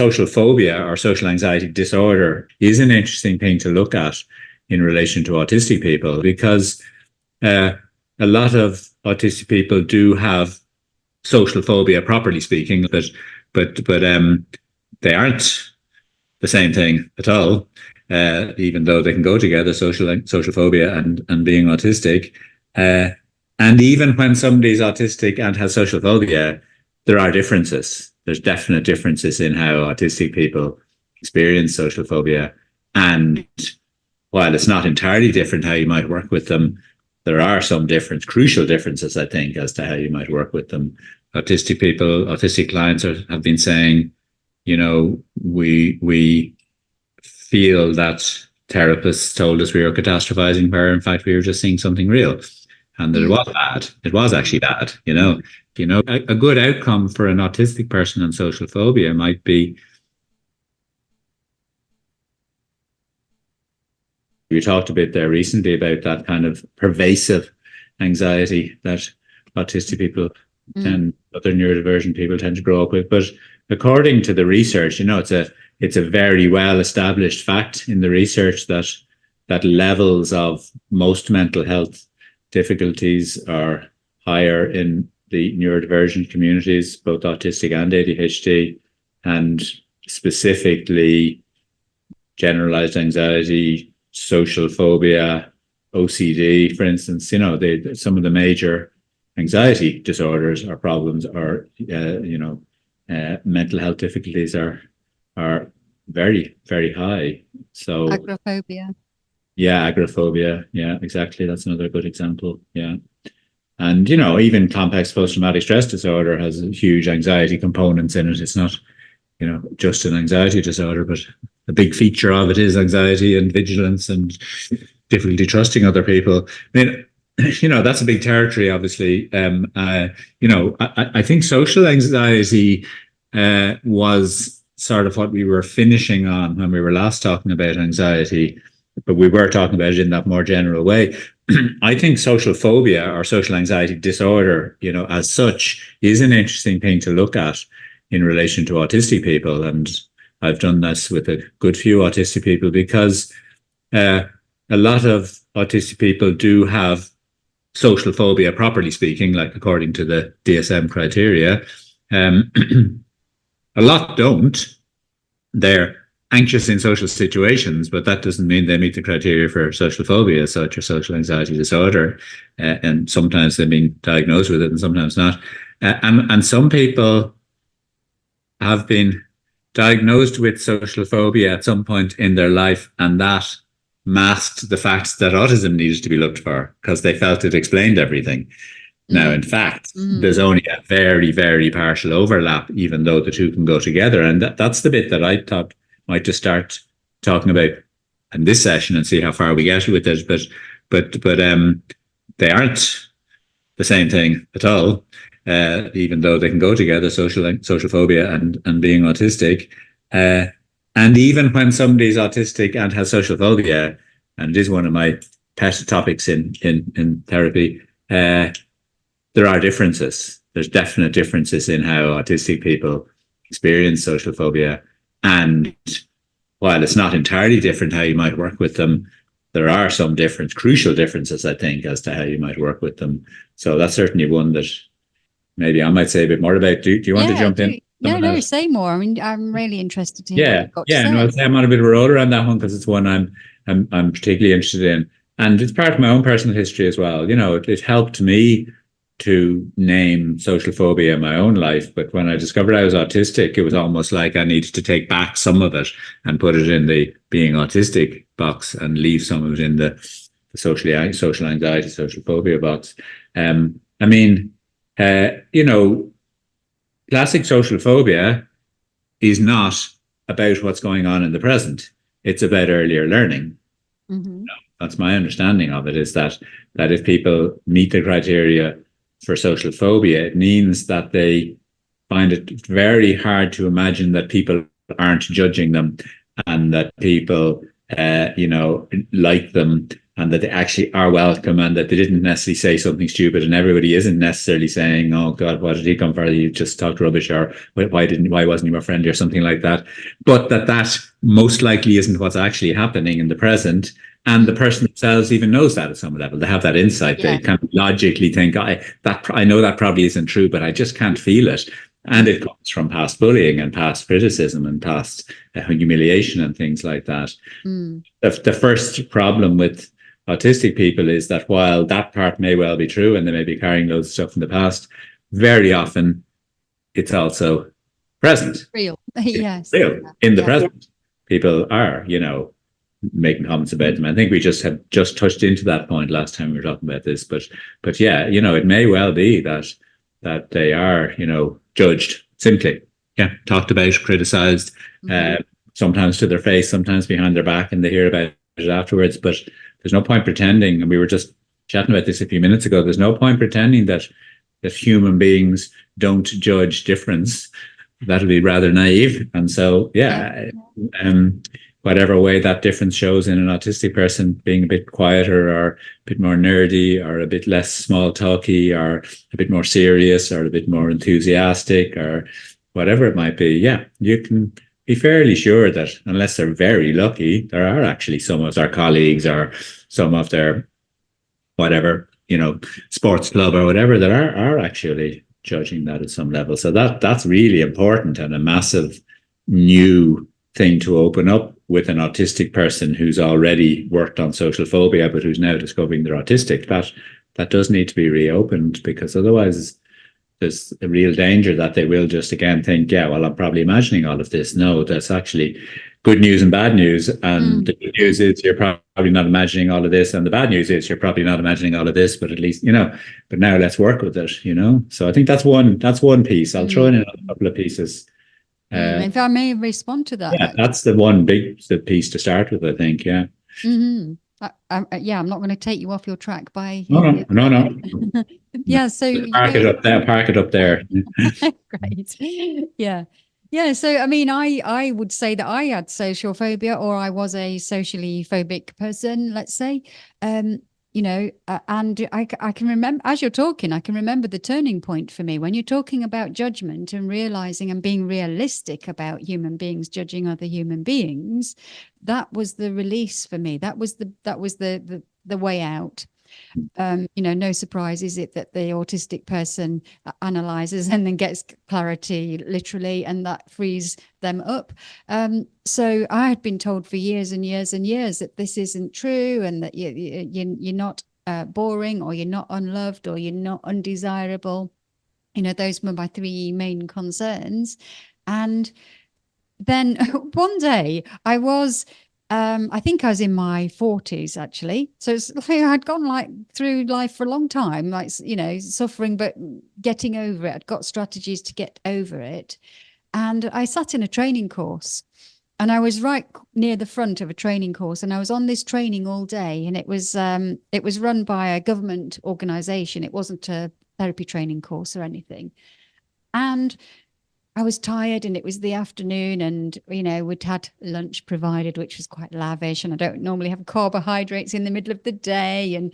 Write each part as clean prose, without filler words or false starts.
social phobia or social anxiety disorder is an interesting thing to look at in relation to autistic people, because a lot of autistic people do have social phobia, properly speaking, but they aren't the same thing at all. Even though they can go together, social phobia and being autistic. And even when somebody's autistic and has social phobia, there are differences. There's definite differences in how autistic people experience social phobia. And while it's not entirely different how you might work with them, there are some crucial differences, I think, as to how you might work with them. Autistic clients have been saying, we feel that therapists told us we were catastrophizing, where in fact we were just seeing something real, and that it was bad. It was actually bad. A good outcome for an autistic person on social phobia might be, we talked a bit there recently about that kind of pervasive anxiety that autistic people and other neurodivergent people tend to grow up with. But according to the research, it's a very well established fact in the research that levels of most mental health difficulties are higher in the neurodivergent communities, both autistic and ADHD, and specifically generalized anxiety, social phobia, OCD, for instance. Some of the major anxiety disorders or problems are, mental health difficulties are very, very high. So agoraphobia. Yeah, agoraphobia. Yeah, exactly. That's another good example. Yeah. And, even complex post-traumatic stress disorder has huge anxiety components in it. It's not, just an anxiety disorder, but a big feature of it is anxiety and vigilance and difficulty trusting other people. I mean, that's a big territory, obviously. I think social anxiety was sort of what we were finishing on when we were last talking about anxiety, but we were talking about it in that more general way. I think social phobia or social anxiety disorder, as such, is an interesting thing to look at in relation to autistic people. And I've done this with a good few autistic people, because a lot of autistic people do have social phobia, properly speaking, like according to the DSM criteria. A lot don't. They're anxious in social situations, but that doesn't mean they meet the criteria for social phobia, such or social anxiety disorder. And sometimes they've been diagnosed with it and sometimes not. And some people have been diagnosed with social phobia at some point in their life, and that masked the fact that autism needed to be looked for, because they felt it explained everything. Now, in fact, there's only a very, very partial overlap, even though the two can go together. And that's the bit that I thought might just start talking about in this session and see how far we get with it. But they aren't the same thing at all, even though they can go together, social phobia and being autistic. And even when somebody's autistic and has social phobia, and it is one of my pet topics in therapy, there are differences. There's definite differences in how autistic people experience social phobia. And while it's not entirely different how you might work with them, there are some crucial differences, I think, as to how you might work with them. So that's certainly one that maybe I might say a bit more about. Do you want to jump in? No, say more. I mean, I'm really interested to hear what you've got to say. No, I'd say I'm on a bit of a roll around that one, because it's one I'm particularly interested in. And it's part of my own personal history as well. It helped me to name social phobia in my own life. But when I discovered I was autistic, it was almost like I needed to take back some of it and put it in the being autistic box and leave some of it in the social anxiety, social phobia box. Classic social phobia is not about what's going on in the present. It's about earlier learning. Mm-hmm. That's my understanding of it, is that if people meet the criteria for social phobia, it means that they find it very hard to imagine that people aren't judging them, and that people, like them, and that they actually are welcome, and that they didn't necessarily say something stupid, and everybody isn't necessarily saying, oh God, what did he come for? You just talked rubbish, or why wasn't he more friendly, or something like that. But that most likely isn't what's actually happening in the present. And the person themselves even knows that at some level. They have that insight. Yeah. They kind of logically think, I know that probably isn't true, but I just can't feel it. And it comes from past bullying and past criticism and past humiliation and things like that. The first problem with autistic people is that while that part may well be true and they may be carrying loads of stuff from the past, very often it's also present. Real. Yes. Real. In the present. People are, making comments about them. I think we just touched into that point last time we were talking about this. But yeah, it may well be that they are, judged simply. Yeah. Talked about, criticized, sometimes to their face, sometimes behind their back, and they hear about it afterwards. But there's no point pretending, and we were just chatting about this a few minutes ago, there's no point pretending that human beings don't judge difference. That'll be rather naive. And so, whatever way that difference shows in an autistic person, being a bit quieter or a bit more nerdy or a bit less small talky or a bit more serious or a bit more enthusiastic or whatever it might be, you can be fairly sure that unless they're very lucky, there are actually some of their colleagues or some of their whatever, sports club or whatever that are actually judging that at some level. So that's really important, and a massive new thing to open up with an autistic person who's already worked on social phobia but who's now discovering they're autistic. That does need to be reopened, because otherwise there's a real danger that they will just again think, I'm probably imagining all of this. No, that's actually good news and bad news. And the good news is you're probably not imagining all of this, and the bad news is you're probably not imagining all of this, but at least, but now let's work with it, So I think that's one piece. I'll throw in a couple of pieces. If I may respond to that. Yeah, that's the one big piece to start with, I think. Yeah. I'm not going to take you off your track by. No. Yeah. So park it up there. Great. Yeah. Yeah. So, I mean, I would say that I had social phobia, or I was a socially phobic person, let's say. And I can remember, as you're talking, I can remember the turning point for me when you're talking about judgment and realizing and being realistic about human beings judging other human beings. That was the release for me. That was the way out. No surprise is it that the autistic person analyzes and then gets clarity literally, and that frees them up. So I had been told for years and years and years that this isn't true, and that you're not boring, or you're not unloved, or you're not undesirable. Those were my three main concerns. And then one day I think I was in my 40s, actually. So it's like I'd gone through life for a long time, suffering, but getting over it. I'd got strategies to get over it. And I sat in a training course, and I was right near the front of a training course. And I was on this training all day, and it was run by a government organization. It wasn't a therapy training course or anything. And I was tired, and it was the afternoon, and, we'd had lunch provided, which was quite lavish. And I don't normally have carbohydrates in the middle of the day, and,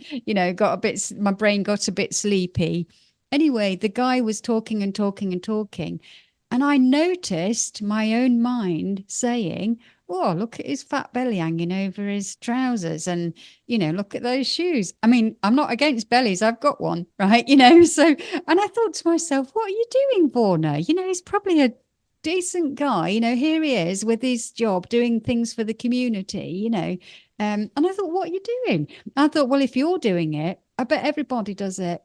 my brain got a bit sleepy. Anyway, the guy was talking and talking and talking. And I noticed my own mind saying, oh, look at his fat belly hanging over his trousers, and, look at those shoes. I mean, I'm not against bellies. I've got one, right? So, and I thought to myself, what are you doing, Vorna? He's probably a decent guy. Here he is with his job, doing things for the community, and I thought, what are you doing? I thought, well, if you're doing it, I bet everybody does it.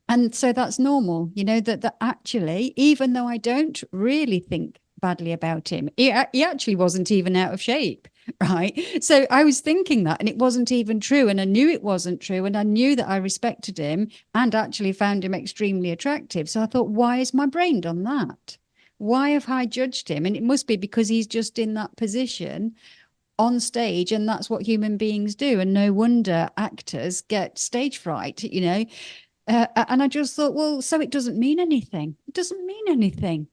And so that's normal, that actually, even though I don't really think badly about him, he actually wasn't even out of shape, right? So I was thinking that, and it wasn't even true, and I knew it wasn't true, and I knew that I respected him and actually found him extremely attractive. So I thought, why has my brain done that? Why have I judged him? And it must be because he's just in that position on stage, and that's what human beings do. And no wonder actors get stage fright, and I just thought, well, so it doesn't mean anything. It doesn't mean anything.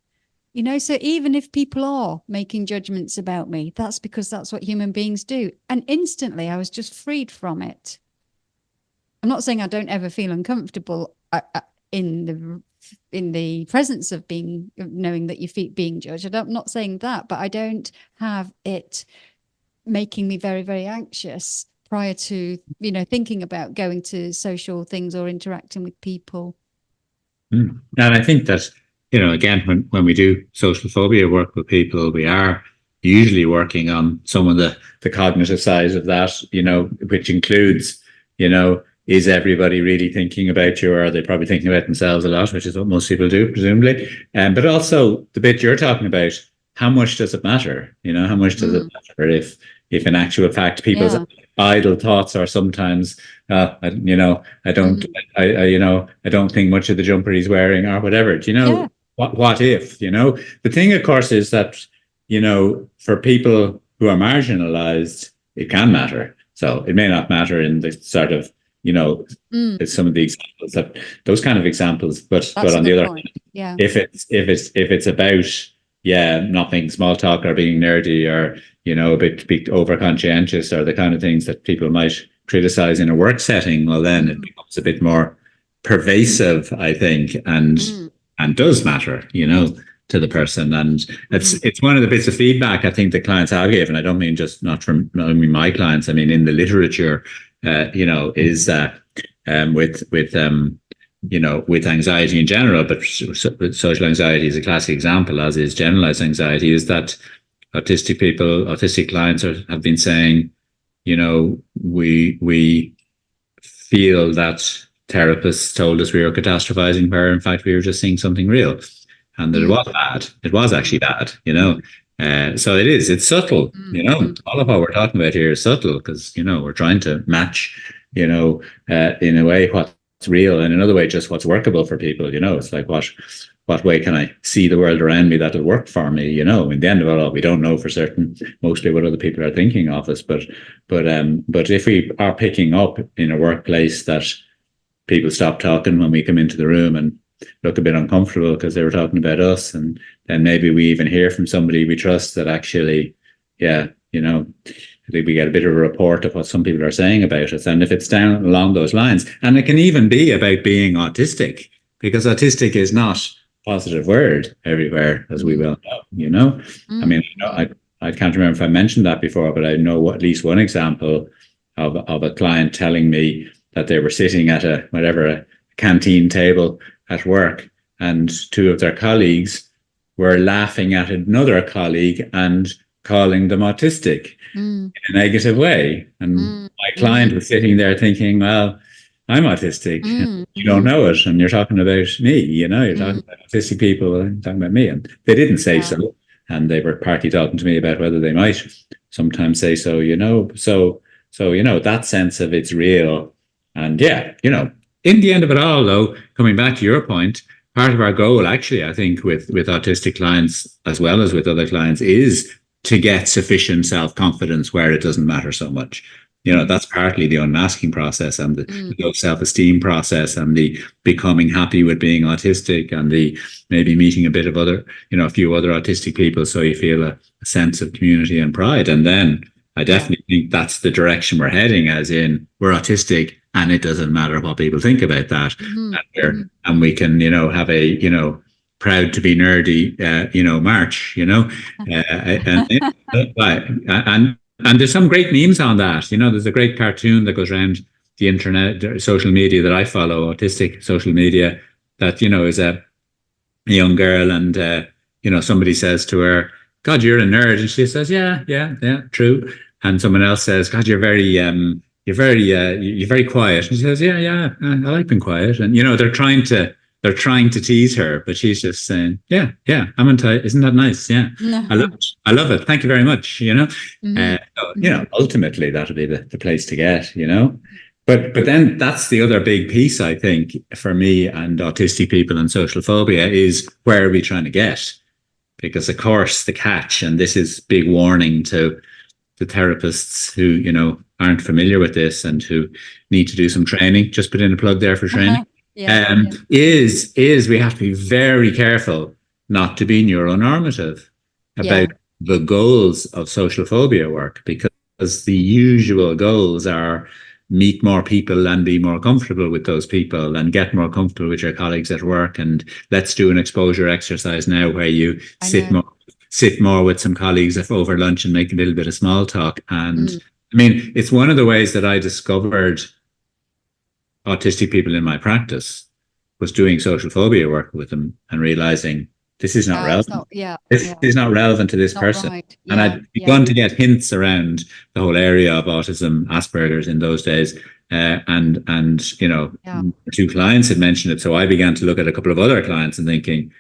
You know, so even if people are making judgments about me, that's because that's what human beings do. And instantly I was just freed from it. I'm not saying I don't ever feel uncomfortable in the presence of knowing that you're being judged. I'm not saying that, but I don't have it making me very, very anxious prior to, thinking about going to social things or interacting with people. And I think that, again, when we do social phobia work with people, we are usually working on some of the cognitive side of that, which includes, is everybody really thinking about you, or are they probably thinking about themselves a lot, which is what most people do, presumably. But also the bit you're talking about, how much does it matter? How much does it matter if in actual fact people's idle thoughts are sometimes, I don't think much of the jumper he's wearing or whatever. What if? The thing, of course, is that for people who are marginalized, it can matter. So it may not matter in the sort of some of the examples, those kind of examples, but on the other hand, if it's about not being small talk or being nerdy or a bit over conscientious or the kind of things that people might criticize in a work setting, well then it becomes a bit more pervasive, I think, and does matter, to the person. And it's one of the bits of feedback I think the clients have given. I don't mean just not only my clients, I mean in the literature, is that with anxiety in general, but social anxiety is a classic example, as is generalized anxiety, is that autistic clients have been saying, we feel that therapists told us we were catastrophizing, where in fact we were just seeing something real, and that it was bad. It was actually bad, so it's subtle, all of what we're talking about here is subtle, because, we're trying to match, in a way what's real, and another way just what's workable for people. It's like, what way can I see the world around me that'll work for me? In the end of it all, we don't know for certain mostly what other people are thinking of us, but if we are picking up in a workplace that people stop talking when we come into the room and look a bit uncomfortable because they were talking about us, and then maybe we even hear from somebody we trust that actually, I think we get a bit of a report of what some people are saying about us. And if it's down along those lines, and it can even be about being autistic, because autistic is not a positive word everywhere, as we well know, I mean, I can't remember if I mentioned that before, but I know at least one example of a client telling me that they were sitting at a canteen table at work, and two of their colleagues were laughing at another colleague and calling them autistic in a negative way. And my client was sitting there thinking, well, I'm autistic. You don't know it, and you're talking about me, you're talking about autistic people, and talking about me. And they didn't say so. And they were partly talking to me about whether they might sometimes say so, So, that sense of it's real. And in the end of it all, though, coming back to your point, part of our goal, actually, I think, with autistic clients, as well as with other clients, is to get sufficient self-confidence where it doesn't matter so much. That's partly the unmasking process and the low self-esteem process, and the becoming happy with being autistic, and the maybe meeting a bit of other, a few other autistic people, so you feel a sense of community and pride. And then I definitely think that's the direction we're heading, as in we're autistic, and it doesn't matter what people think about that. And we can, have a, proud to be nerdy, march, and there's some great memes on that. There's a great cartoon that goes around the internet, social media that I follow, autistic social media, that, is a young girl, and, somebody says to her, God, you're a nerd. And she says, yeah, true. And someone else says, God, you're very quiet. And she says, yeah, I like being quiet. And, they're trying to tease her, but she's just saying, yeah, I'm into, isn't that nice? Yeah. I love it. Thank you very much. Ultimately that'll be the place to get, but then that's the other big piece, I think, for me and autistic people and social phobia, is where are we trying to get? Because of course the catch, and this is big warning to the therapists who, aren't familiar with this and who need to do some training, just put in a plug there for training, is we have to be very careful not to be neuronormative about the goals of social phobia work, because the usual goals are meet more people and be more comfortable with those people and get more comfortable with your colleagues at work. And let's do an exposure exercise now where you sit more with some colleagues over lunch and make a little bit of small talk. And I mean, it's one of the ways that I discovered autistic people in my practice was doing social phobia work with them and realizing this is not relevant. This is not relevant to this person. Right. And I'd begun to get hints around the whole area of autism, Asperger's in those days. And you know, 2 clients had mentioned it. So I began to look at a couple of other clients and thinking,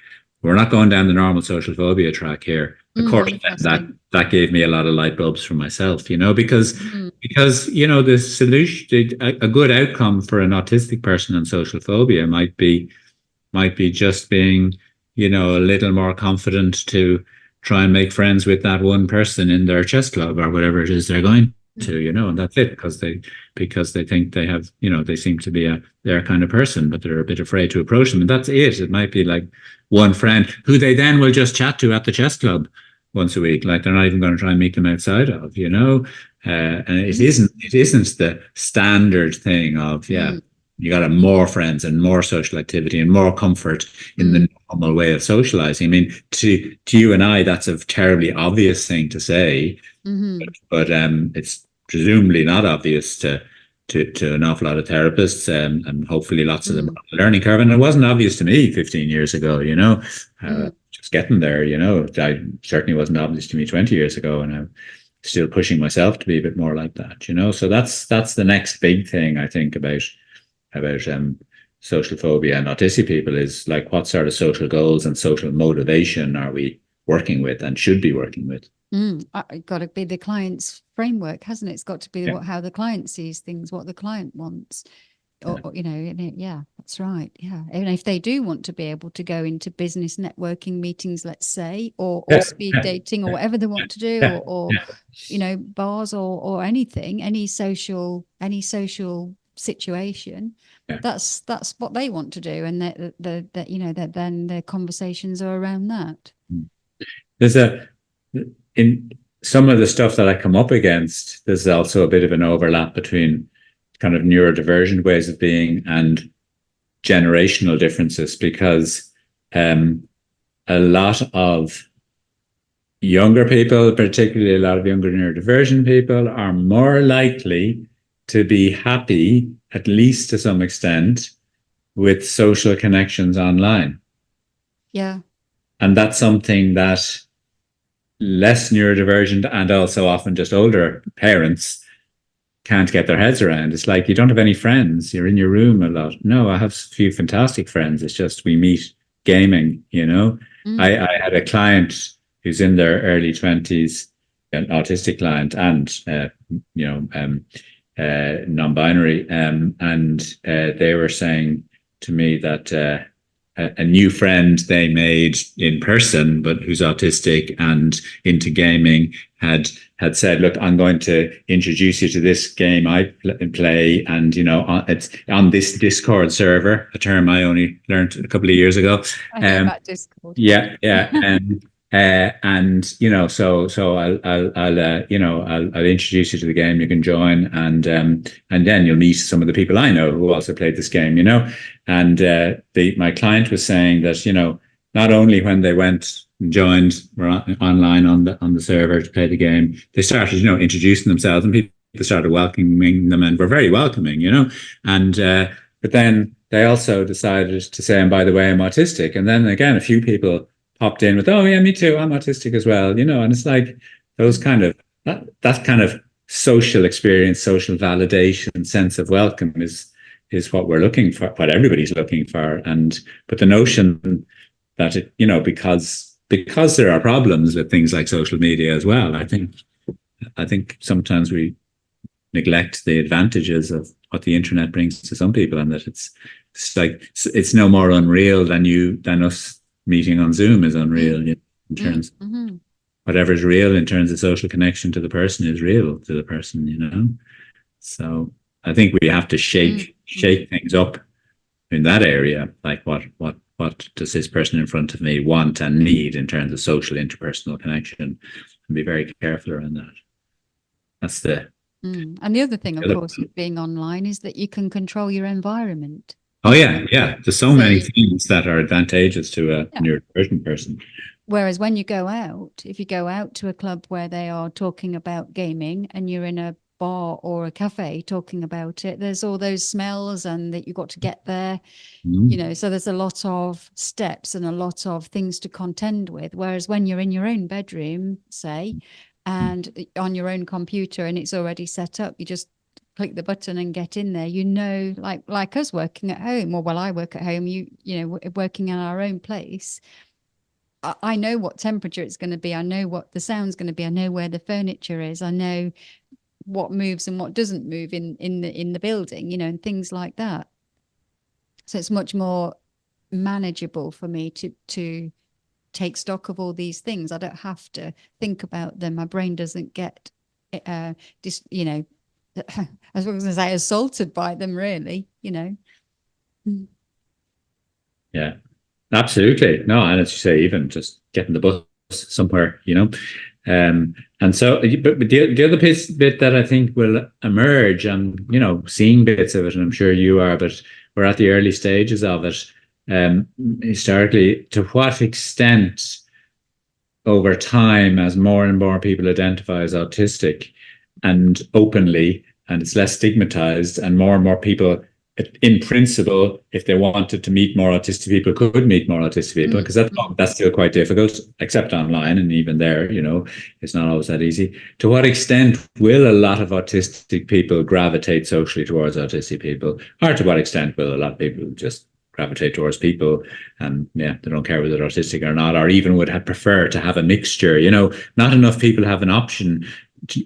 we're not going down the normal social phobia track here. Of course, that gave me a lot of light bulbs for myself, you know, because you know, the solution, a good outcome for an autistic person on social phobia might be just being, you know, a little more confident to try and make friends with that one person in their chess club or whatever it is they're going to, you know, and that's it, because they think they have, you know, they seem to be their kind of person, but they're a bit afraid to approach them, and that's it. It might be like one friend who they then will just chat to at the chess club once a week, like they're not even going to try and meet them outside of, you know, and it isn't the standard thing of you got to have more friends and more social activity and more comfort in the normal way of socializing. I mean, to you and I, that's a terribly obvious thing to say, but it's presumably not obvious to an awful lot of therapists, and hopefully lots of them are on the learning curve. And it wasn't obvious to me 15 years ago, you know, just getting there, you know. I certainly wasn't obvious to me 20 years ago, and I'm still pushing myself to be a bit more like that, you know. So that's the next big thing I think about social phobia and autistic people, is like, what sort of social goals and social motivation are we working with and should be working with? It's got to be the client's framework, hasn't it? It's got to be how the client sees things, what the client wants, or you know, that's right. Yeah, and if they do want to be able to go into business networking meetings, let's say, or speed dating, or whatever they want to do, or you know, bars or anything, any social situation, that's what they want to do, and that you know, that then their conversations are around that. There's in some of the stuff that I come up against, there's also a bit of an overlap between kind of neurodivergent ways of being and generational differences, because a lot of younger people, particularly a lot of younger neurodivergent people, are more likely to be happy, at least to some extent, with social connections online. Yeah. And that's something that less neurodivergent and also often just older parents can't get their heads around. It's like, you don't have any friends, you're in your room a lot. No, I have a few fantastic friends. It's just we meet gaming, you know. I had a client who's in their early 20s, an autistic client, and you know, non-binary, and they were saying to me that a new friend they made in person, but who's autistic and into gaming, had said, look, I'm going to introduce you to this game I play, and you know, it's on this Discord server, a term I only learned a couple of years ago. I know about Discord. And you know, so I'll you know, I'll introduce you to the game. You can join, and then you'll meet some of the people I know who also played this game, you know. And my client was saying that, you know, not only when they went and joined, were online on the server to play the game, they started, you know, introducing themselves, and people started welcoming them and were very welcoming, you know. And but then they also decided to say, and by the way, I'm autistic. And then again, a few people popped in with, oh yeah, me too, I'm autistic as well, you know. And it's like those kind of that kind of social experience, social validation, sense of welcome is what we're looking for, what everybody's looking for. But the notion that it, you know, because there are problems with things like social media as well, I think sometimes we neglect the advantages of what the internet brings to some people, and that it's like it's no more unreal than us meeting on Zoom is unreal, you know, in terms of whatever is real in terms of social connection to the person is real to the person, you know. So I think we have to shake things up in that area, like what what does this person in front of me want and need in terms of social interpersonal connection, and be very careful around that. That's the And the other thing, of course, with being online is that you can control your environment. Oh yeah. There's so many things that are advantageous to a neurodivergent person. Whereas when you go out, if you go out to a club where they are talking about gaming and you're in a bar or a cafe talking about it, there's all those smells and that you've got to get there, you know, so there's a lot of steps and a lot of things to contend with. Whereas when you're in your own bedroom, say, and on your own computer and it's already set up, you just click the button and get in there, you know, like us working at home, or well, I work at home, you know, working in our own place. I know what temperature it's going to be. I know what the sound's going to be. I know where the furniture is. I know what moves and what doesn't move in the building, you know, and things like that. So it's much more manageable for me to take stock of all these things. I don't have to think about them. My brain doesn't get, you know, I was going to say assaulted by them, really, you know. Yeah, absolutely. No, and as you say, even just getting the bus somewhere, you know. And so, but the other bit that I think will emerge, and you know, seeing bits of it, and I'm sure you are, but we're at the early stages of it. Historically, to what extent over time, as more and more people identify as autistic and openly, and it's less stigmatized, and more people, in principle, if they wanted to meet more autistic people, could meet more autistic people, because that's still quite difficult, except online, and even there, you know, it's not always that easy. To what extent will a lot of autistic people gravitate socially towards autistic people, or to what extent will a lot of people just gravitate towards people and they don't care whether they're autistic or not, or even would prefer to have a mixture? You know, not enough people have an option,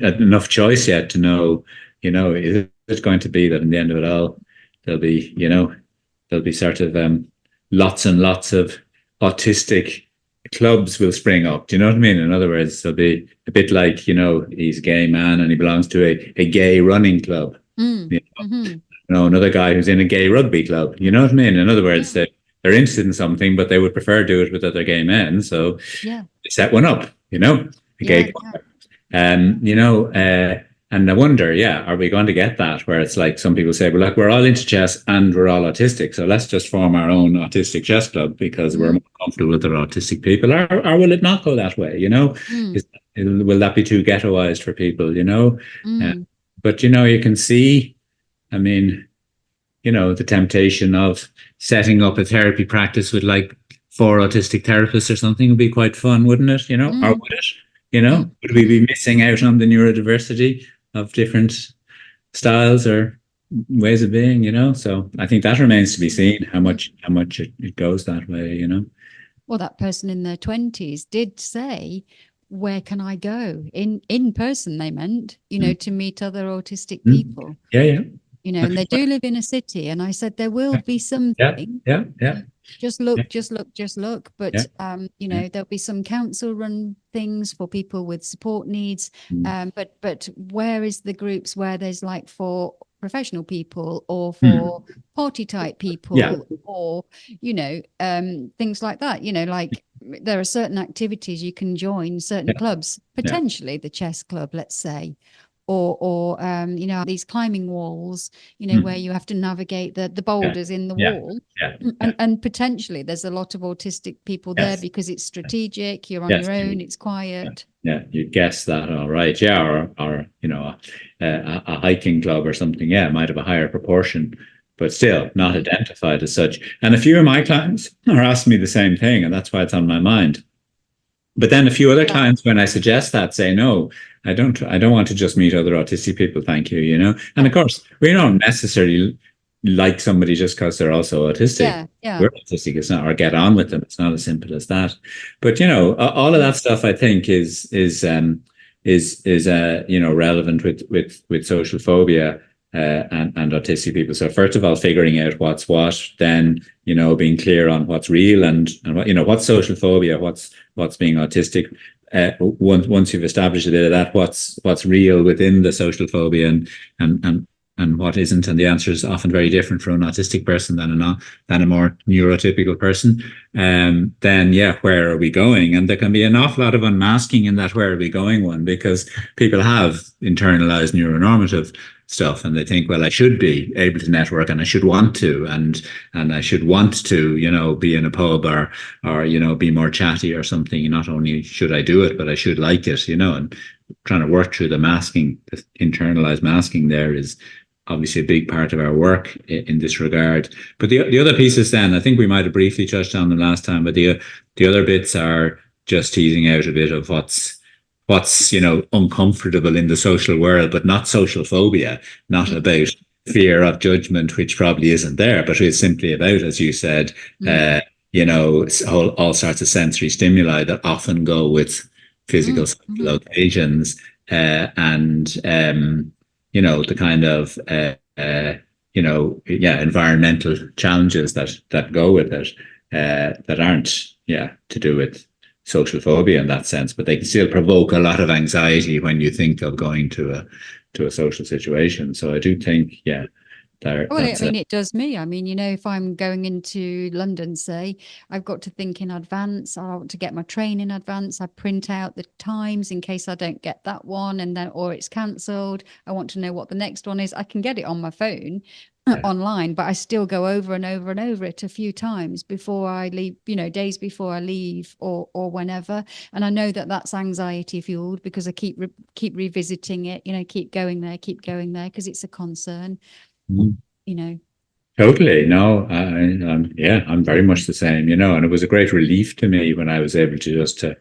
enough choice yet to know, you know, is it going to be that in the end of it all there'll be sort of lots and lots of autistic clubs will spring up. Do you know what I mean? In other words, there'll be a bit like, you know, he's a gay man and he belongs to a gay running club. You know, another guy who's in a gay rugby club. You know what I mean? In other words, they're interested in something, but they would prefer to do it with other gay men. So they set one up, you know, a gay club. You know, and I wonder, are we going to get that where it's like some people say, well, look, we're all into chess and we're all autistic, so let's just form our own autistic chess club because we're more comfortable with other autistic people, or will it not go that way? You know, will that be too ghettoized for people? You know, but you know, you can see, I mean, you know, the temptation of setting up a therapy practice with like 4 autistic therapists or something would be quite fun, wouldn't it? You know, or would it? You know, would we be missing out on the neurodiversity of different styles or ways of being, you know? So I think that remains to be seen, how much it goes that way, you know? Well, that person in their 20s did say, where can I go? In person, they meant, you know, to meet other autistic people. You know, and they do live in a city. And I said, there will be something. Just look. But, you know, there'll be some council run things for people with support needs. But where is the groups where there's like for professional people or for party type people or, you know, things like that, you know, like there are certain activities you can join, certain clubs, potentially the chess club, let's say, or you know, these climbing walls, you know, where you have to navigate the boulders in the wall. And potentially there's a lot of autistic people there because it's strategic, you're on your own, it's quiet. You'd guess that, all right. Or you know, a hiking club or something, might have a higher proportion, but still not identified as such. And a few of my clients are asking me the same thing, and that's why it's on my mind. But then a few other clients, when I suggest that, say, no, I don't want to just meet other autistic people, thank you, you know. And of course, we don't necessarily like somebody just because they're also autistic. We're autistic, it's not, or get on with them. It's not as simple as that. But you know, all of that stuff, I think, is you know, relevant with social phobia and autistic people. So first of all, figuring out what's what, then, you know, being clear on what's real and what, you know, what's social phobia, what's being autistic. Once you've established a bit of that, what's real within the social phobia and and what isn't. And the answer is often very different for an autistic person than a more neurotypical person. Then yeah, where are we going? And there can be an awful lot of unmasking in that where are we going one, because people have internalized neuronormative stuff and they think, well, I should be able to network and I should want to, and I should want to, be in a pub or be more chatty or something. Not only should I do it, but I should like it, and trying to work through the masking, the internalized masking there is obviously a big part of our work in this regard. But the other pieces then, I think we might have briefly touched on them last time, but the other bits are just teasing out a bit of what's uncomfortable in the social world, but not social phobia, not about fear of judgment, which probably isn't there, but it's simply about, as you said, all sorts of sensory stimuli that often go with physical occasions, and the kind of environmental challenges that go with it, that aren't to do with social phobia in that sense, but they can still provoke a lot of anxiety when you think of going to a social situation. So I do think it does me. I mean, if I'm going into London, say, I've got to think in advance. I want to get my train in advance. I print out the times in case I don't get that one, or it's cancelled. I want to know what the next one is. I can get it on my phone online, but I still go over and over and over it a few times before I leave, days before I leave or whenever. And I know that that's anxiety fueled because I keep revisiting it, keep going there because it's a concern. Totally. No, I'm very much the same, and it was a great relief to me when I was able to just to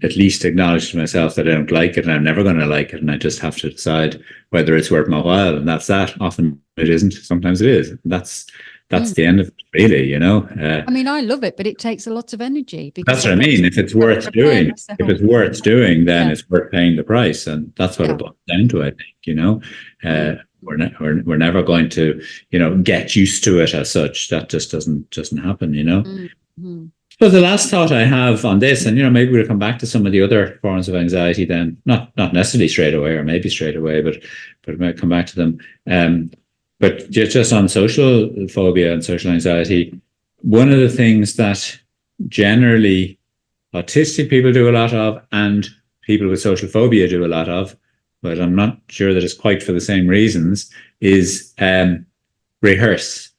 at least acknowledge to myself that I don't like it and I'm never going to like it. And I just have to decide whether it's worth my while. And that's that. Often it isn't. Sometimes it is. That's the end of it, really, I mean, I love it, but it takes a lot of energy. Because that's what I mean. If it's worth doing, then it's worth paying the price. And that's what it boils down to, I think, we're never going to, get used to it as such. That just doesn't happen, So the last thought I have on this, and maybe we'll come back to some of the other forms of anxiety then, not necessarily straight away or maybe straight away, but we might come back to them. But just on social phobia and social anxiety, one of the things that generally autistic people do a lot of and people with social phobia do a lot of, but I'm not sure that it's quite for the same reasons, is rehearse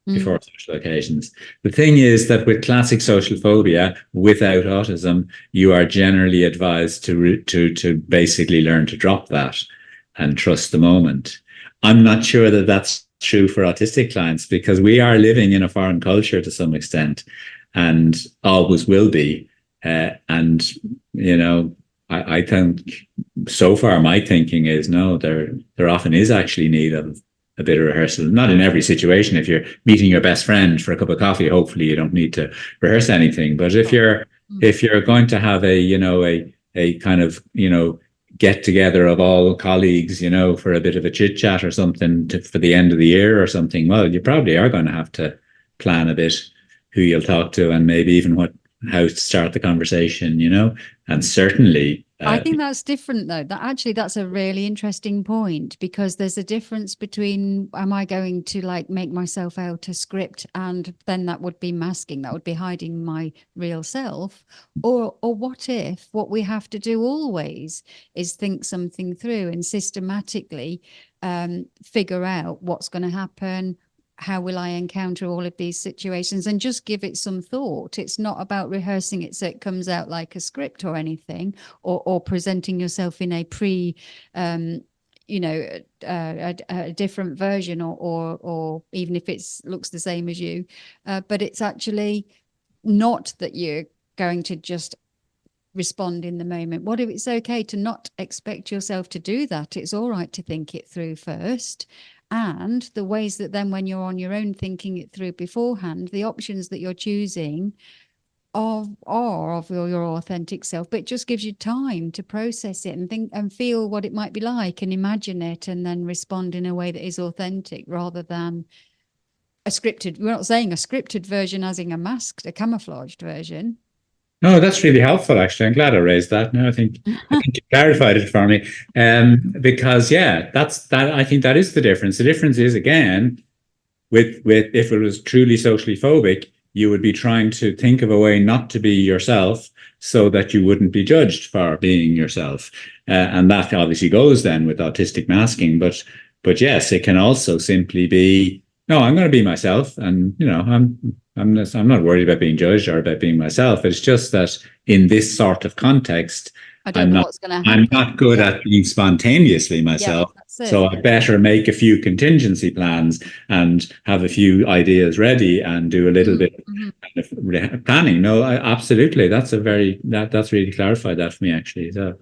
before social occasions. The thing is that with classic social phobia, without autism, you are generally advised to basically learn to drop that and trust the moment. I'm not sure that that's true for autistic clients because we are living in a foreign culture to some extent and always will be. I think so far my thinking is no, there often is actually need of a bit of rehearsal. Not in every situation. If you're meeting your best friend for a cup of coffee, hopefully you don't need to rehearse anything. But if you're going to have a kind of get together of all colleagues, for a bit of a chit chat or something for the end of the year or something, well, you probably are going to have to plan a bit who you'll talk to and maybe even how to start the conversation, and certainly. I think that's different though. That's a really interesting point because there's a difference between am I going to make myself out a script and then that would be masking, that would be hiding my real self, or what if what we have to do always is think something through and systematically figure out what's going to happen. How will I encounter all of these situations and just give it some thought? It's not about rehearsing it so it comes out like a script or anything, or presenting yourself in a a different version or even if it looks the same as you. But it's actually not that you're going to just respond in the moment. What if it's okay to not expect yourself to do that? It's all right to think it through first. And the ways that then when you're on your own thinking it through beforehand, the options that you're choosing are of your authentic self, but it just gives you time to process it and think and feel what it might be like and imagine it and then respond in a way that is authentic rather than a scripted. We're not saying a scripted version as in a masked, a camouflaged version. No, that's really helpful. Actually, I'm glad I raised that. No, I think you clarified it for me. Because yeah, that. I think that is the difference. The difference is again with if it was truly socially phobic, you would be trying to think of a way not to be yourself so that you wouldn't be judged for being yourself. And that obviously goes then with autistic masking. But yes, it can also simply be, no, I'm going to be myself, and I'm not worried about being judged or about being myself. It's just that in this sort of context, I don't I'm know not what's going to I'm happen. not good Yeah. at being spontaneously Yeah, myself. that's it. So I better make a few contingency plans and have a few ideas ready and do a little bit Mm-hmm. of planning. No, absolutely. That's really clarified that for me actually. So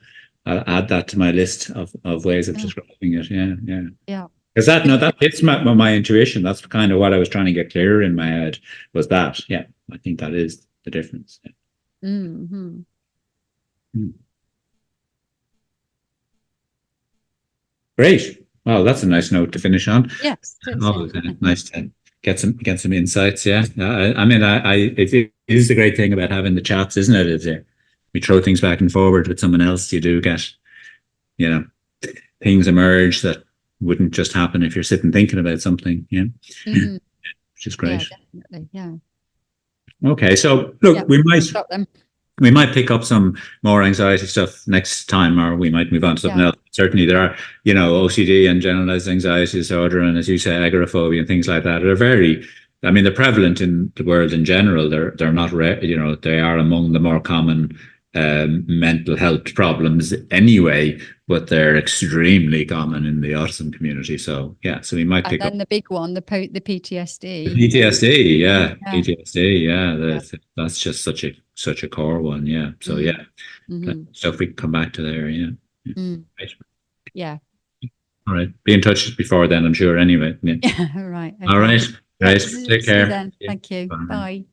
I'll add that to my list of ways of Yeah. describing it. Yeah, yeah. Yeah. Because that hits my intuition. That's kind of what I was trying to get clearer in my head was that. Yeah, I think that is the difference. Yeah. Mm-hmm. Hmm. Great. Well, that's a nice note to finish on. Yes, it is, Always yeah. nice to get some insights. Yeah, I mean, it is the great thing about having the chats, isn't it? Is we throw things back and forward with someone else, you do get, you know, things emerge that wouldn't just happen if you're sitting thinking about something. Yeah, Mm, which is yeah, great. definitely. Yeah. Okay, so Yeah. look, we might Stop them. we might pick up some more anxiety stuff next time, or we might move on to something Yeah. else. Certainly, there are, OCD and generalized anxiety disorder, and as you say, agoraphobia and things like that are very. I mean, they're prevalent in the world in general. They're not, they are among the more common mental health problems anyway, but they're extremely common in the autism community. So yeah, so we might And pick up then the big one, the the PTSD. PTSD. Yeah, Yeah. PTSD. Yeah, Yeah. that's just such a core one. Yeah. So yeah. Mm-hmm. Stuff we can come back to there. Yeah. Yeah. Mm. Right. Yeah. All right. Be in touch before then, I'm sure. Anyway. Yeah. Yeah. Right. All Okay. right. Yeah. Right. See Take you care. then. Yeah. Thank you. Bye. Bye.